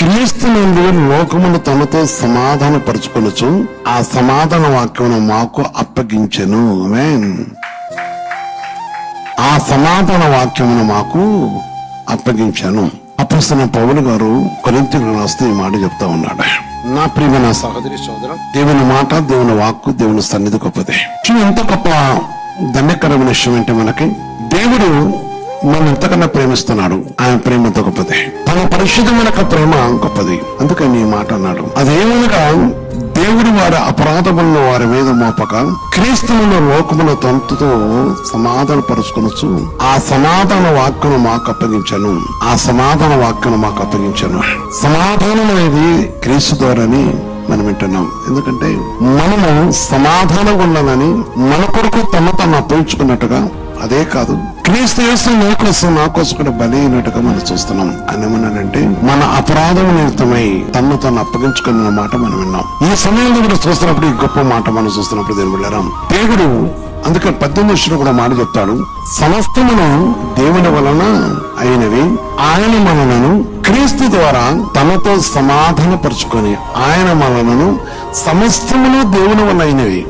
క్రీస్తు నుండి లోకమును తనతో సమాధాన పరుచుకొనొచ్చు ఆ సమాధాన వాక్యమును మాకు అప్పగించెను. ఆమేన్. ఆ సమాధాన వాక్యమును మాకు అప్పగించాను. అపోస్తలుడైన పౌలు గారు కొరింథీయులకు రాస్తూ ఈ మాట చెప్తా ఉన్నాడు. నా ప్రియమైన సహోదరి సోదరు, దేవుని మాట, దేవుని వాక్కు, దేవుని సన్నిధి గొప్పది. ఎంత గొప్ప ధన్యకరమైన విషయం అంటే మనకి దేవుడు మనం ఎంతకన్నా ప్రేమిస్తున్నాడు. ఆయన ప్రేమ ఎంత గొప్పది. తన పరిశుద్ధమైన ప్రేమ గొప్పది. అందుకని ఈ మాట అన్నాడు. అదేమనగా దేవుడు వారి అపరాధములను వారి మీద మోపక క్రీస్తువును లోకమును తనతో సమాధాన పరుచుకొనొచ్చు ఆ సమాధాన వాక్యను మాకు అప్పగించాను. ఆ సమాధాన వాక్యను మాకు అప్పగించాను. సమాధానం అనేది క్రీస్తు ద్వారాని మనం వింటున్నాం. ఎందుకంటే మనము సమాధానంగా ఉండాలని మన కొరకు తను అప్పగించుకున్నట్టుగా, అదే కాదు క్రీస్తు యేసు నా కోసం కూడా బలి అయినట్టుగా మనం చూస్తున్నాం. అని ఏమన్నానంటే మన అపరాధం నిమిత్తమై తను అప్పగించుకున్న మాట మనం విన్నాం. ఈ సమయంలో కూడా చూస్తున్నప్పుడు ఈ గొప్ప మాట మనం చూస్తున్నప్పుడు దేవుని బిడ్డలారా, దేవుడు అందుకే 18 కూడా మాట చెప్తాడు. సమస్తమును దేవుని వలన అయినవి, ఆయన మనలను క్రీస్తు ద్వారా తనతో సమాధాన పరుచుకొని ఆయన మనలను సమస్తమును దేవుని వల్ల అయినవి.